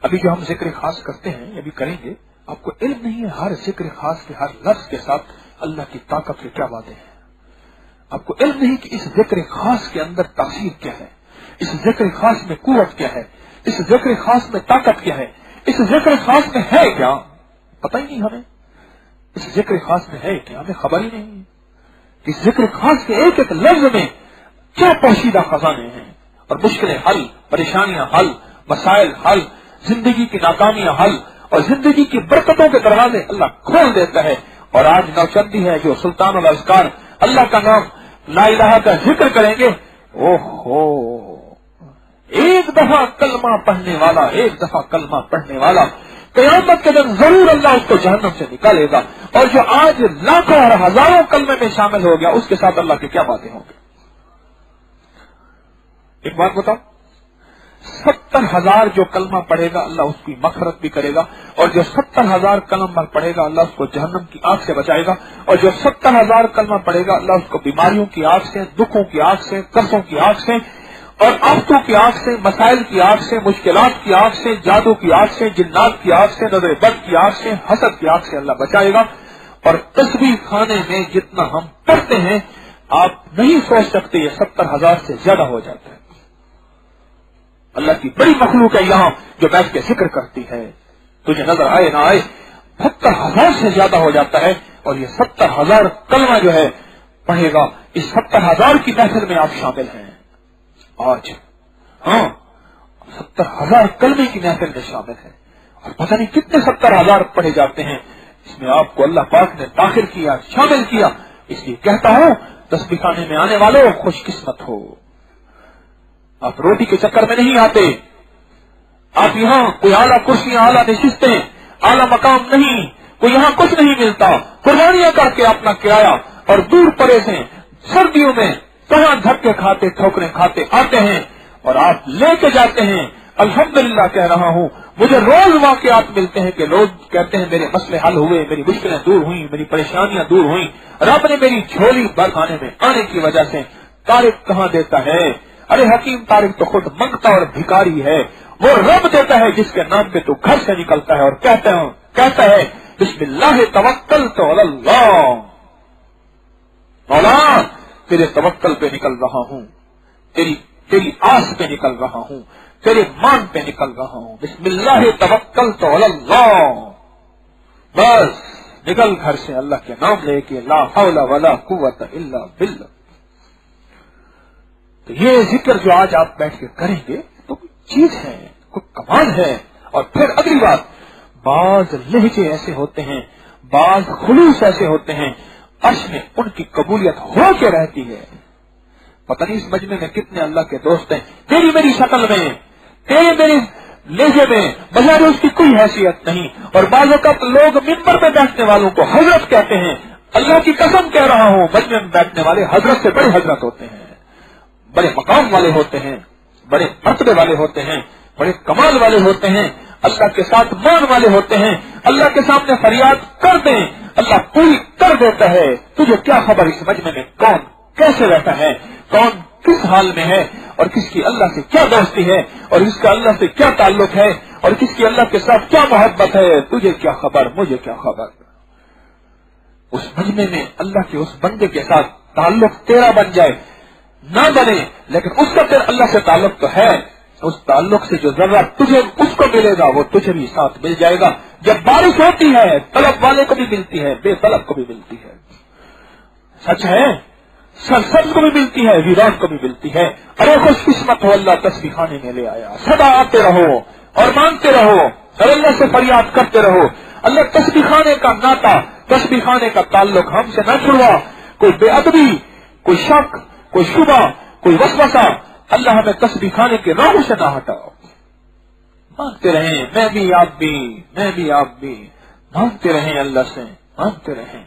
अभी जो हम जिक्र खास करते हैं, अभी करेंगे, आपको इल्म नहीं है हर जिक्र खास के हर लफ्ज के साथ अल्लाह की ताकत के क्या वादे हैं। आपको इल्म नहीं कि इस जिक्र खास के अंदर तासीर क्या है, इस जिक्र खास में कुव्वत क्या है, इस जिक्र खास में ताकत क्या है, इस जिक्र खास में है क्या, पता ही नहीं हमें। इस जिक्र खास में है क्या, हमें खबर ही नहीं है कि इस जिक्र खास के एक एक लफ्ज में क्या पोशीदा खजाने हैं। और मुश्किलें हल, परेशानियां हल, मसाइल हल, जिंदगी की नाकामियां हल और जिंदगी की बरकतों के दरवाजे अल्लाह खोल देता है। और आज नौचंदी है जो सुल्तान अल अज़कार अल्लाह का नाम ला इलाहा का जिक्र करेंगे, ओहो, एक दफा कलमा पढ़ने वाला, एक दफा कलमा पढ़ने वाला क़यामत के दिन जरूर अल्लाह उसको जहन्नम से निकालेगा। और जो आज लाखों और हजारों कलमे में शामिल हो गया, उसके साथ अल्लाह के क्या बातें होंगी। एक बात बताओ, 70,000 जो कलमा पढ़ेगा अल्लाह उसकी मग़फ़िरत भी करेगा, और जो 70,000 कलमा पढ़ेगा अल्लाह उसको जहन्नम की आग से बचाएगा, और जो 70,000 कलमा पढ़ेगा अल्लाह उसको बीमारियों की आग से, दुखों की आग से, कर्जों की आग से और आफतों की आग से, मसाइल की आग से, मुश्किलात की आग से, जादू की आग से, जिन्नात की आग से, नजर बद की आग से, हसद की आग से अल्लाह बचाएगा। और तस्बीह खाने में जितना हम पढ़ते हैं आप नहीं सोच सकते, ये 70,000 से ज्यादा हो जाता है। अल्लाह की बड़ी मखलूक है यहाँ जो बैठ के जिक्र करती है, तुझे नजर आए ना आए 70,000 से ज्यादा हो जाता है। और ये 70,000 कलमा जो है पढ़ेगा, इस 70,000 की महफिल में आप शामिल हैं आज। हाँ, 70,000 कलमे की महफिल में शामिल है और पता नहीं कितने 70,000 पढ़े जाते हैं। इसमें आपको अल्लाह पाक ने दाखिल किया, शामिल किया। इसलिए कहता हूं, तस्बीह खाने में आने वालों खुशकिस्मत हो। आप रोटी के चक्कर में नहीं आते, आप यहाँ कोई आला कुर्सियां, आला नशिस्तें, आला मकाम नहीं, कोई यहाँ कुछ नहीं मिलता। कुर्बानियां करके अपना किराया और दूर परे से सर्दियों में कहां धक्के खाते, ठोकरें खाते आते हैं और आप लेके जाते हैं। अल्हम्दुलिल्लाह कह रहा हूं, मुझे रोज वाकयात मिलते हैं कि लोग कहते हैं मेरे मसले हल हुए, मेरी मुश्किलें दूर हुई, मेरी परेशानियां दूर हुई, रब ने मेरी झोली बरखाने में आने की वजह से। तारिक कहां देता है? अरे हकीम तारिक तो खुद मंगता और भिखारी है। वो रब देता है जिसके नाम पे तू घर से निकलता है और कहता है बिस्मिल्लाह तवक्कलतु अलल्लाह, मौला तेरे तवक्कल पे निकल रहा हूं, तेरी आस पे निकल रहा हूं, तेरे मान पे निकल रहा हूं। बिस्मिल्लाह तवक्कलतु अलल्लाह, बस निकल घर से अल्लाह के नाम लेके, ला हौला वला कुव्वता इल्ला बिल्लाह। तो ये जिक्र जो आज आप बैठ के करेंगे तो कोई चीज है, कोई कमाल है। और फिर अगली बात, बाज लहजे ऐसे होते हैं, बाज खुलूस ऐसे होते हैं, अर्श में उनकी कबूलियत हो के रहती है। पता नहीं इस मजमे में कितने अल्लाह के दोस्त हैं, तेरी मेरी शक्ल में, तेरे मेरे लहजे में, बजाय उसकी कोई हैसियत नहीं। और बाज़ वक़्त लोग मिंबर पे बैठने वालों को हजरत कहते हैं। अल्लाह की कसम कह रहा हूं, मजमे में बैठने वाले हजरत से बड़े हजरत होते हैं, बड़े मकाम वाले होते हैं, बड़े मर्तबे वाले होते हैं, बड़े कमाल वाले होते हैं, अल्लाह के साथ मान वाले होते हैं। अल्लाह के सामने फरियाद कर दें, अल्लाह पूरी कर देता है। तुझे क्या खबर इस मजमे में कौन कैसे रहता है, कौन किस हाल में है, और किसकी अल्लाह से क्या दोस्ती है, और इसका अल्लाह से क्या ताल्लुक है, और किसकी अल्लाह के साथ क्या मोहब्बत है। तुझे क्या खबर, मुझे क्या खबर। उस मजमे में अल्लाह के उस बंदे के साथ ताल्लुक तेरा बन जाए, ना बने, लेकिन उसका फिर अल्लाह से ताल्लुक तो है। उस ताल्लुक से जो जर्रा तुझे उसको मिलेगा वो तुझे भी साथ मिल जाएगा। जब बारिश होती है तलब वाले को भी मिलती है, बेतलब को भी मिलती है। सच है, सरसब्ज को भी मिलती है, वीरान को भी मिलती है। अरे खुशकिस्मत हो, अल्लाह तस्बीह खाने में ले आया। सदा आते रहो और मांगते रहो और अल्लाह से फरियाद करते रहो। अल्लाह तस्बीह खाने का नाता, तस्बीह खाने का ताल्लुक हमसे न छुड़वा। कोई बेअदबी, कोई शक, कोई शुबा, कोई वसवसा, अल्लाह हमें तस्बीह खाने के राहों से ना हटाओ। मांगते रहें, मैं भी आप भी, मैं भी आप भी, मांगते रहें अल्लाह से, मांगते रहें।